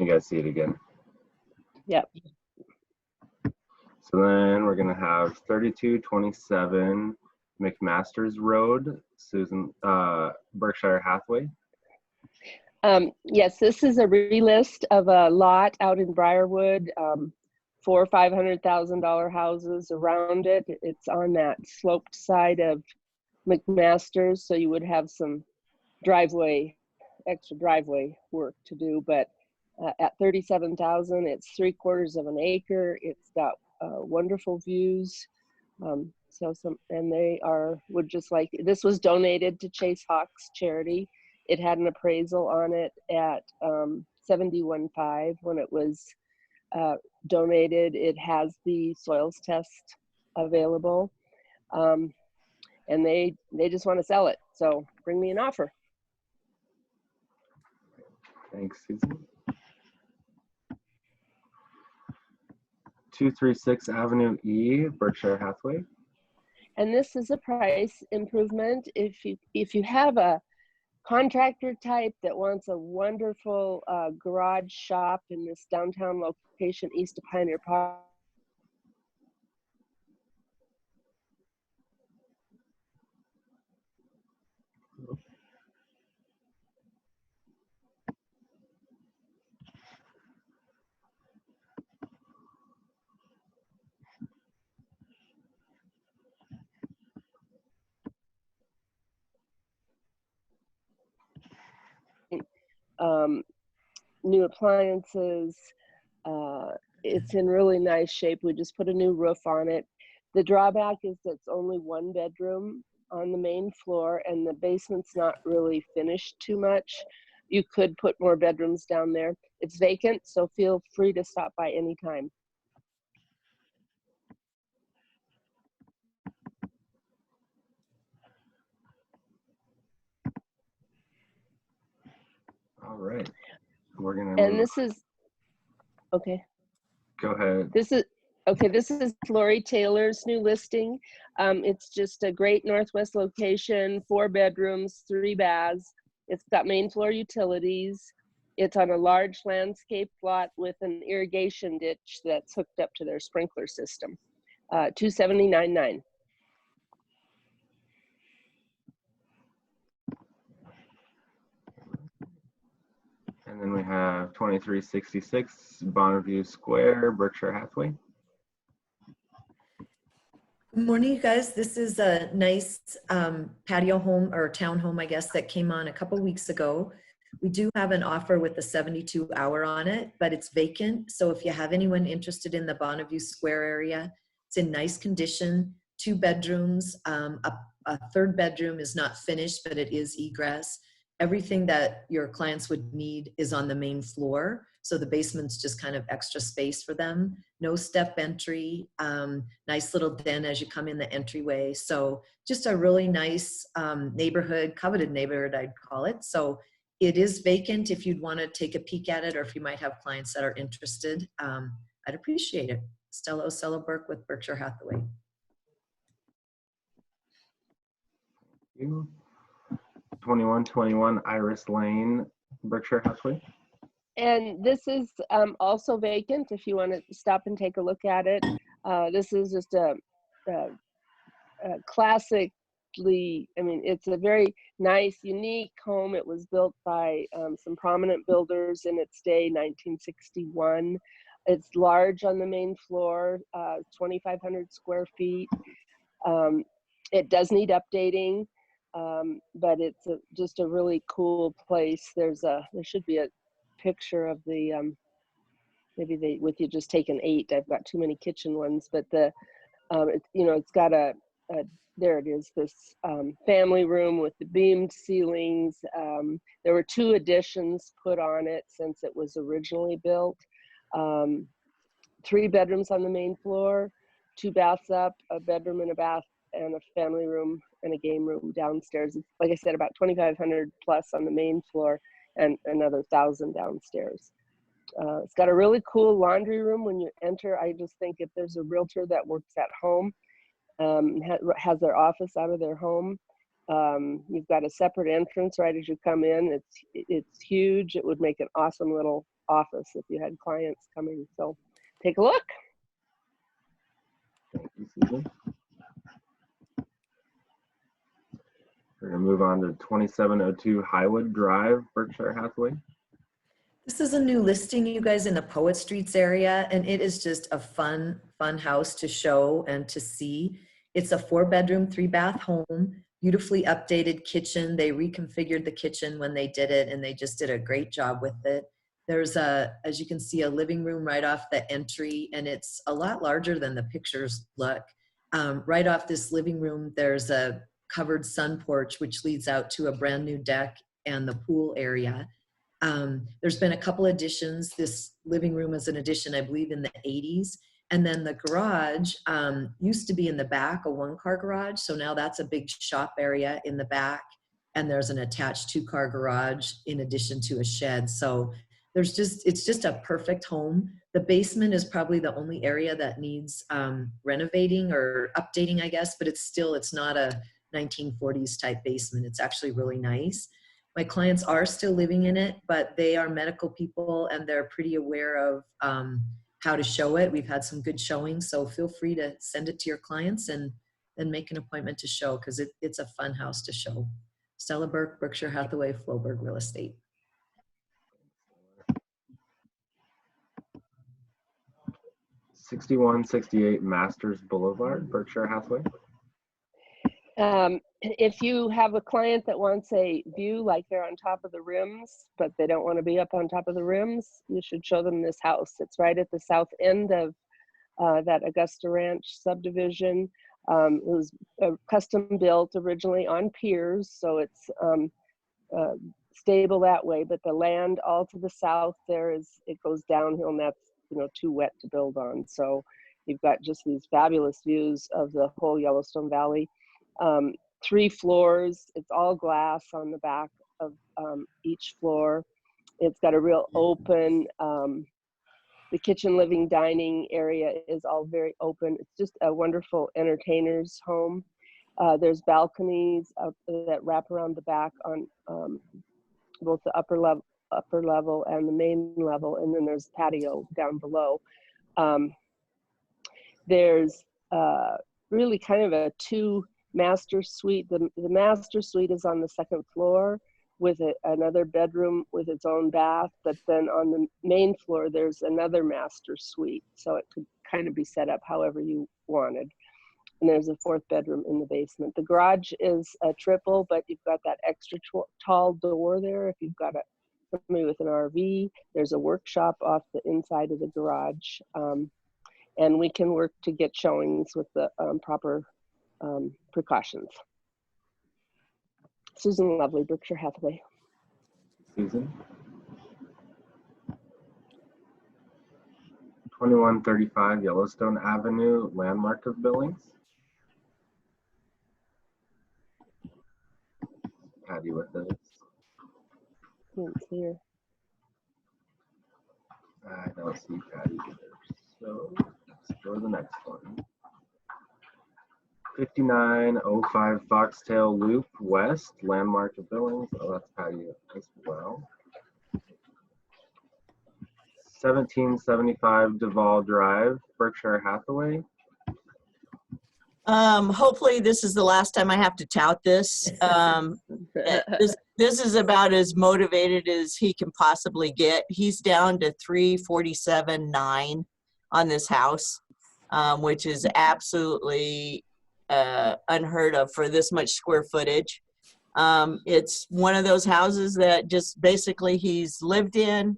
You guys see it again. Yep. So then we're gonna have 3227 McMaster's Road, Berkshire Hathaway. Yes, this is a relist of a lot out in Briarwood, $400,000 or $500,000 houses around it. It's on that sloped side of McMaster's, so you would have some extra driveway work to do, but at $37,000, it's 3/4 of an acre. It's got wonderful views. And they would just like, this was donated to Chase Hawk's charity. It had an appraisal on it at $71,500 when it was donated. It has the soils test available, and they just want to sell it. So bring me an offer. Thanks, Susan. 236 Avenue E, Berkshire Hathaway. And this is a price improvement. If you have a contractor type that wants a wonderful garage shop in this downtown location east of Pioneer Park, new appliances. It's in really nice shape. We just put a new roof on it. The drawback is that it's only 1 bedroom on the main floor, and the basement's not really finished too much. You could put more bedrooms down there. It's vacant, so feel free to stop by anytime. All right. We're gonna And this is, okay. Go ahead. This is Lori Taylor's new listing. It's just a great Northwest location, 4 bedrooms, 3 baths. It's got main floor utilities. It's on a large landscape lot with an irrigation ditch that's hooked up to their sprinkler system. $279,900. And then we have 2366 Bonneview Square, Berkshire Hathaway. Good morning, you guys. This is a nice patio home or townhome, I guess, that came on a couple weeks ago. We do have an offer with a 72-hour on it, but it's vacant. So if you have anyone interested in the Bonneview Square area, it's in nice condition, 2 bedrooms. A 3rd bedroom is not finished, but it is egress. Everything that your clients would need is on the main floor. So the basement's just kind of extra space for them. No step entry, nice little den as you come in the entryway. So just a really nice neighborhood, coveted neighborhood, I'd call it. So it is vacant if you'd want to take a peek at it, or if you might have clients that are interested. I'd appreciate it. Stella O'Sello-Burke with Berkshire Hathaway. Thank you. 2121 Iris Lane, Berkshire Hathaway. And this is also vacant if you want to stop and take a look at it. This is just a classically, I mean, it's a very nice, unique home. It was built by some prominent builders in its day, 1961. It's large on the main floor, 2,500 square feet. It does need updating, but it's just a really cool place. There should be a picture of the maybe they with you just take an 8. I've got too many kitchen ones, but it's got there it is, this family room with the beamed ceilings. There were 2 additions put on it since it was originally built. 3 bedrooms on the main floor, 2 baths up, a bedroom and a bath, and a family room and a game room downstairs. It's, like I said, about 2,500 plus on the main floor and another 1,000 downstairs. It's got a really cool laundry room when you enter. I just think if there's a realtor that works at home, has their office out of their home, you've got a separate entrance right as you come in. It's huge. It would make an awesome little office if you had clients coming. So take a look. Thank you, Susan. We're going to move on to 2702 Highwood Drive, Berkshire Hathaway. This is a new listing, you guys, in the Poet Streets area, and it is just a fun house to show and to see. It's a 4-bedroom, 3-bath home, beautifully updated kitchen. They reconfigured the kitchen when they did it, and they just did a great job with it. There's as you can see, a living room right off the entry, and it's a lot larger than the pictures look. Right off this living room, there's a covered sun porch, which leads out to a brand new deck and the pool area. There's been a couple additions. This living room is an addition, I believe, in the 80s. And then the garage used to be in the back, a 1-car garage. So now that's a big shop area in the back. And there's an attached 2-car garage in addition to a shed. So it's just a perfect home. The basement is probably the only area that needs renovating or updating, I guess, but it's not a 1940s type basement. It's actually really nice. My clients are still living in it, but they are medical people and they're pretty aware of how to show it. We've had some good showings, so feel free to send it to your clients and then make an appointment to show, because it's a fun house to show. Stella Burke, Berkshire Hathaway, Floberg Real Estate. $6168 Masters Boulevard, Berkshire Hathaway. If you have a client that wants a view like they're on top of the rims, but they don't want to be up on top of the rims, you should show them this house. It's right at the south end of that Augusta Ranch subdivision. It was custom built originally on piers, so it's stable that way, but the land all to the south there it goes downhill, and that's too wet to build on. So you've got just these fabulous views of the whole Yellowstone Valley. 3 floors. It's all glass on the back of each floor. It's got a real open, the kitchen, living, dining area is all very open. It's just a wonderful entertainer's home. There's balconies that wrap around the back on both the upper level and the main level, and then there's patio down below. There's really kind of a 2 master suite. The master suite is on the 2nd floor with another bedroom with its own bath, but then on the main floor there's another master suite, so it could kind of be set up however you wanted. And there's a 4th bedroom in the basement. The garage is a triple, but you've got that extra tall door there if you've got somebody with an RV. There's a workshop off the inside of the garage, and we can work to get showings with the proper precautions. Susan Lovely, Berkshire Hathaway. Susan. 2135 Yellowstone Avenue, Landmark of Billings. Patty with this. Didn't see her. I don't see Patty either. So let's go to the next one. 5905 Foxtail Loop West, Landmark of Billings. Oh, that's Patty as well. 1775 Duval Drive, Berkshire Hathaway. Hopefully this is the last time I have to tout this. This is about as motivated as he can possibly get. He's down to 347.9 on this house, which is absolutely unheard of for this much square footage. It's one of those houses that just basically he's lived in.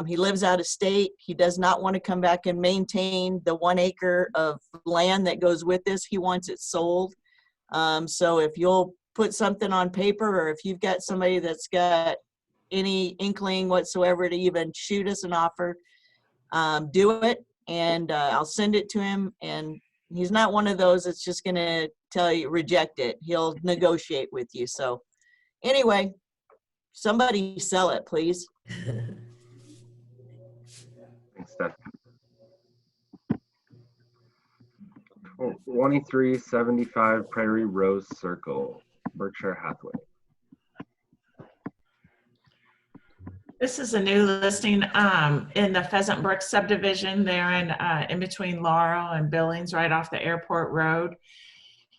He lives out of state. He does not want to come back and maintain the 1 acre of land that goes with this. He wants it sold. So if you'll put something on paper, or if you've got somebody that's got any inkling whatsoever to even shoot us an offer, do it, and I'll send it to him. And he's not one of those that's just going to tell you, reject it. He'll negotiate with you. So anyway, somebody sell it, please. Thanks, Steph. 2375 Prairie Rose Circle, Berkshire Hathaway. This is a new listing in the Pheasant Brook subdivision there in between Laurel and Billings, right off the airport road.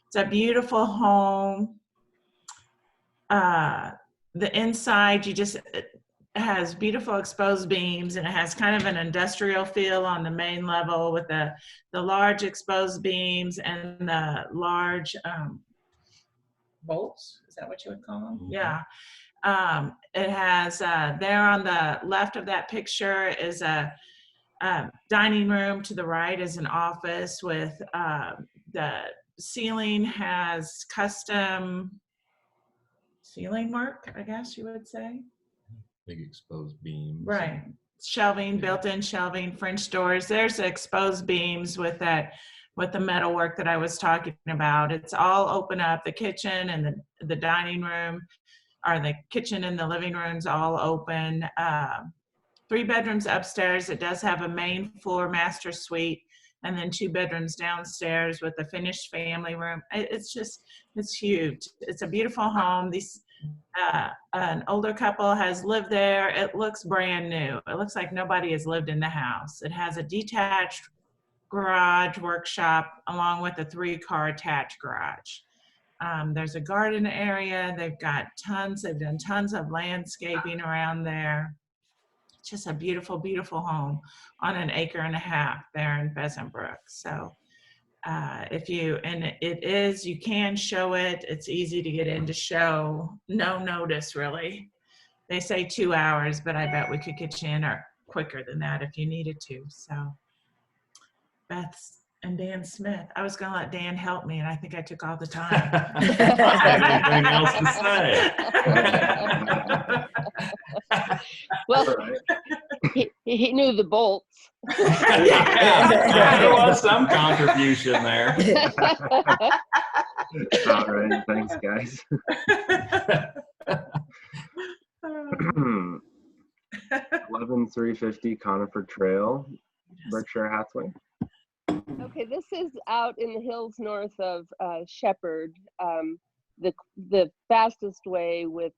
It's a beautiful home. The inside, it has beautiful exposed beams, and it has kind of an industrial feel on the main level with the large exposed beams and the large bolts. Is that what you would call them? Mm-hmm. Yeah. It has, there on the left of that picture is a dining room. To the right is an office with the ceiling has custom ceiling work, I guess you would say. Big exposed beams. Right. Shelving, yeah. Built-in shelving, French doors. There's exposed beams with the metal work that I was talking about. It's all open up. The kitchen and the dining room, or the kitchen and the living rooms all open. 3 bedrooms upstairs. It does have a main floor master suite, and then 2 bedrooms downstairs with a finished family room. It's huge. It's a beautiful home. An older couple has lived there. It looks brand new. It looks like nobody has lived in the house. It has a detached garage workshop along with a 3-car attached garage. There's a garden area. They've done tons of landscaping around there. It's just a beautiful, beautiful home on an 1.5 acres there in Pheasant Brook. So you can show it. It's easy to get in to show. No notice, really. They say 2 hours, but I bet we could get you in or quicker than that if you needed to. So Beth and Dan Smith. I was going to let Dan help me, and I think I took all the time. I don't have anything else to say. Well, he knew the bolts. Yeah, there was some contribution there. All right, thanks, guys. 11350 Conifer Trail, Berkshire Hathaway. Okay, this is out in the hills north of Shepherd. The fastest way with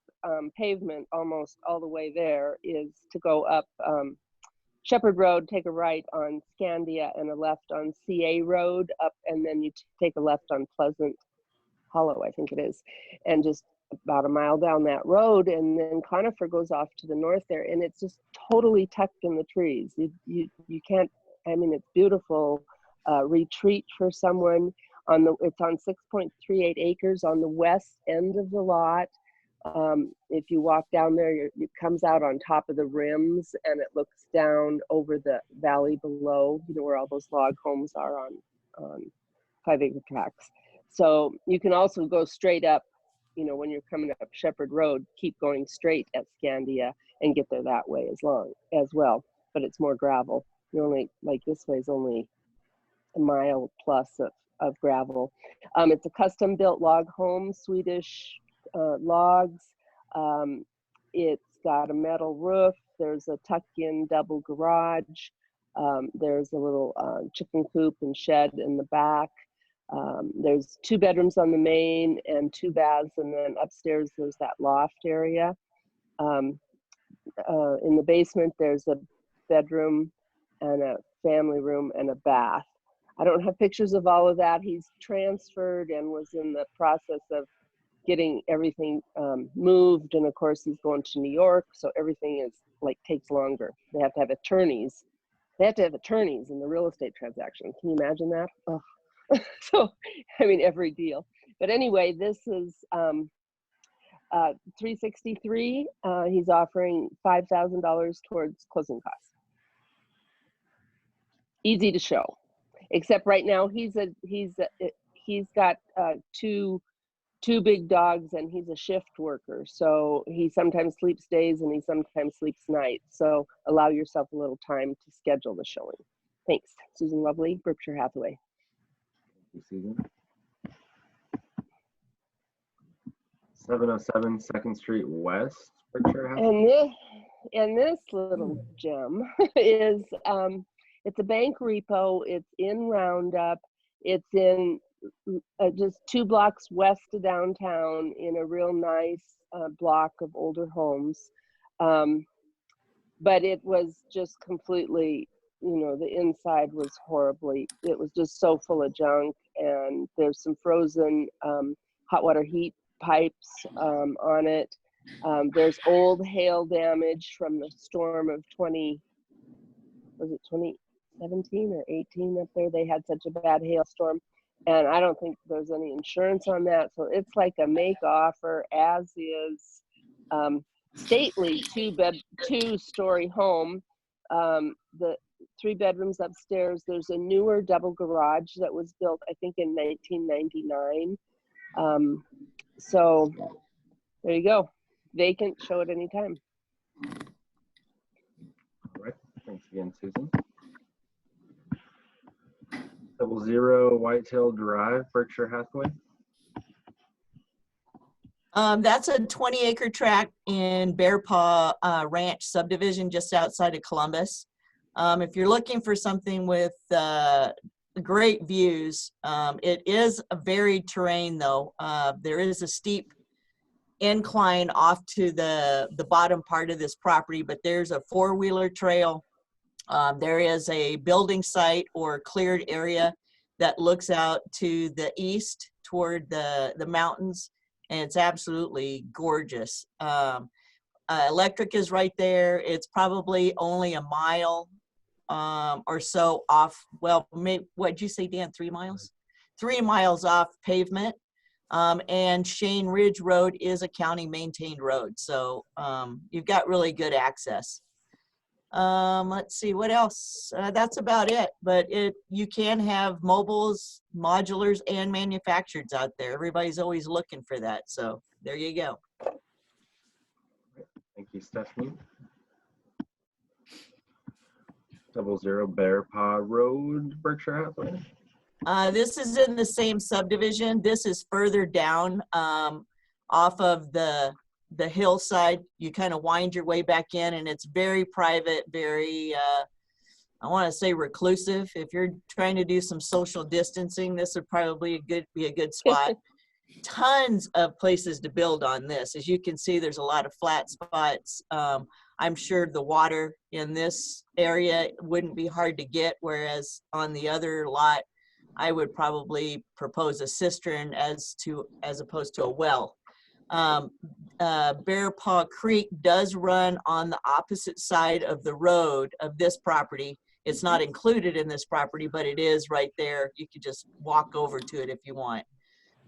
pavement almost all the way there is to go up Shepherd Road, take a right on Scandia and a left on CA Road up, and then you take a left on Pleasant Hollow, I think it is, and just about a mile down that road, and then Conifer goes off to the north there, and it's just totally tucked in the trees. You can't, I mean, it's beautiful. Retreat for someone it's on 6.38 acres on the west end of the lot. If you walk down there, it comes out on top of the rims, and it looks down over the valley below, you know, where all those log homes are on 5 acre tracts. So you can also go straight up, you know, when you're coming up Shepherd Road, keep going straight at Scandia and get there that way as well, but it's more gravel. You're only, like, this way is only a mile plus of gravel. It's a custom built log home, Swedish logs. It's got a metal roof. There's a tuck-in double garage. There's a little chicken coop and shed in the back. There's 2 bedrooms on the main and 2 baths, and then upstairs there's that loft area. In the basement there's a bedroom and a family room and a bath. I don't have pictures of all of that. He's transferred and was in the process of getting everything moved, and of course he's going to New York, so everything is takes longer. They have to have attorneys. They have to have attorneys in the real estate transaction. Can you imagine that? Oh. So, I mean, every deal. But anyway, this is 363. He's offering $5,000 towards closing costs. Easy to show, except right now he's got two big dogs, and he's a shift worker. So he sometimes sleeps days and he sometimes sleeps nights. So allow yourself a little time to schedule the showing. Thanks. Susan Lovely, Berkshire Hathaway. Thank you, Susan. 707 2nd Street West, Berkshire Hathaway. And this little gem is, it's a bank repo. It's in Roundup. It's in just 2 blocks west of downtown in a real nice block of older homes. but it was just completely, you know, the inside was horribly, it was just so full of junk, and there's some frozen hot water heat pipes on it. There's old hail damage from the storm of 2017 or 18 up there? They had such a bad hailstorm, and I don't think there's any insurance on that. So it's like a make offer as is. Stately two-story home. The 3 bedrooms upstairs. There's a newer double garage that was built, I think, in 1999. So there you go. Vacant, show it anytime. All right, thanks again, Susan. 00 Whitetail Drive, Berkshire Hathaway. That's a 20-acre tract in Bear Paw Ranch subdivision just outside of Columbus. If you're looking for something with great views, it is a varied terrain though. There is a steep incline off to the bottom part of this property, but there's a 4-wheeler trail. There is a building site or cleared area that looks out to the east toward the mountains, and it's absolutely gorgeous. Electric is right there. It's probably only a mile or so off. Well, what'd you say, Dan? 3 miles? 3 miles off pavement. And Shane Ridge Road is a county maintained road. So you've got really good access. Let's see what else. That's about it. But you can have mobiles, modulars, and manufactureds out there. Everybody's always looking for that. So there you go. Thank you, Stephanie. 00 Bear Paw Road, Berkshire Hathaway. This is in the same subdivision. This is further down off of the hillside. You kind of wind your way back in, and it's very private, very, I want to say reclusive. If you're trying to do some social distancing, this would probably be a good spot. Tons of places to build on this. As you can see, there's a lot of flat spots. I'm sure the water in this area wouldn't be hard to get, whereas on the other lot, I would probably propose a cistern as opposed to a well. Bear Paw Creek does run on the opposite side of the road of this property. It's not included in this property, but it is right there. You could just walk over to it if you want.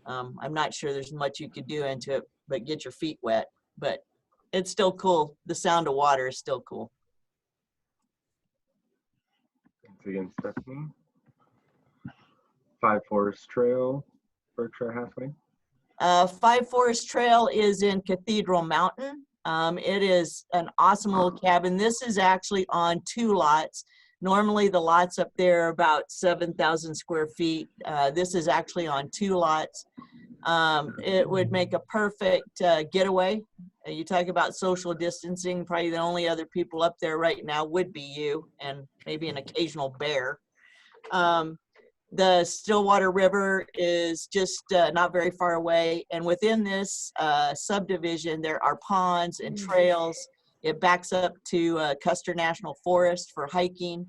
I'm not sure there's much you could do into it, but get your feet wet. But it's still cool. The sound of water is still cool. Thanks again, Stephanie. 5 Forest Trail, Berkshire Hathaway. 5 Forest Trail is in Cathedral Mountain. It is an awesome little cabin. This is actually on 2 lots. Normally the lots up there are about 7,000 square feet. This is actually on 2 lots. It would make a perfect getaway. You talk about social distancing, probably the only other people up there right now would be you and maybe an occasional bear. The Stillwater River is just not very far away. And within this subdivision, there are ponds and trails. It backs up to Custer National Forest for hiking.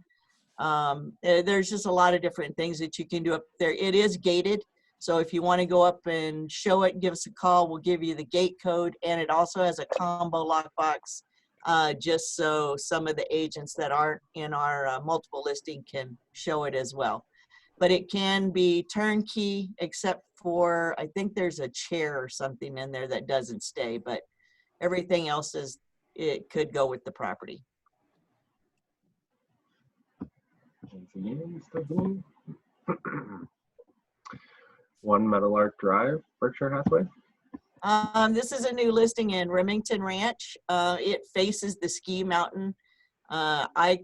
There's just a lot of different things that you can do up there. It is gated. So if you want to go up and show it, give us a call. We'll give you the gate code. And it also has a combo lockbox, just so some of the agents that aren't in our multiple listing can show it as well. But it can be turnkey, except for, I think there's a chair or something in there that doesn't stay, but everything else is, it could go with the property. Thanks again, Stephanie. 1 Meadowlark Drive, Berkshire Hathaway. This is a new listing in Remington Ranch. It faces the ski mountain. I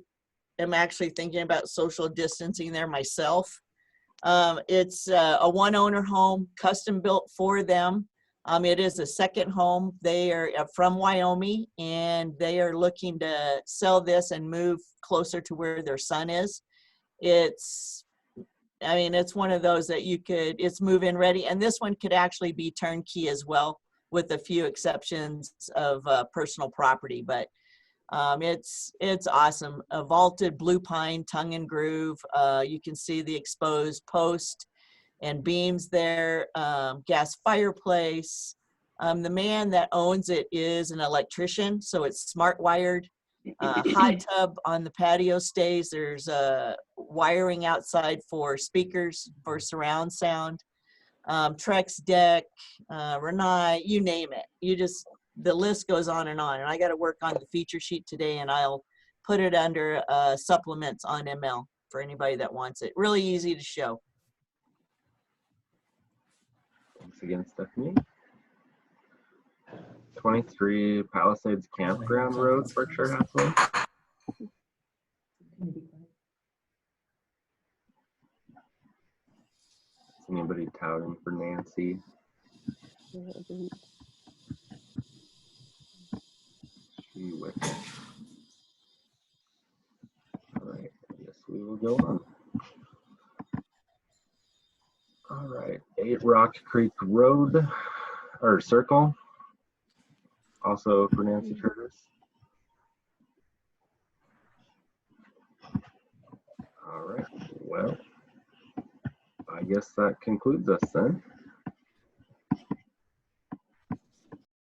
am actually thinking about social distancing there myself. It's a 1-owner home, custom built for them. It is a second home. They are from Wyoming, and they are looking to sell this and move closer to where their son is. It's one of those that it's move-in ready, and this one could actually be turnkey as well, with a few exceptions of personal property. But It's awesome. A vaulted blue pine tongue and groove. You can see the exposed post and beams there. Gas fireplace. The man that owns it is an electrician, so it's smart wired. Hot tub on the patio stays. There's wiring outside for speakers for surround sound. Trex deck, Renai, you name it. The list goes on. And I got to work on the feature sheet today, and I'll put it under supplements on ML for anybody that wants it. Really easy to show. Thanks again, Stephanie. 23 Palisades Campground Road, Berkshire Hathaway. Is anybody touting for Nancy? She with it. All right, I guess we will go on. All right, 8 Rock Creek Road, or Circle, also for Nancy Curtis. All right, well, I guess that concludes us then.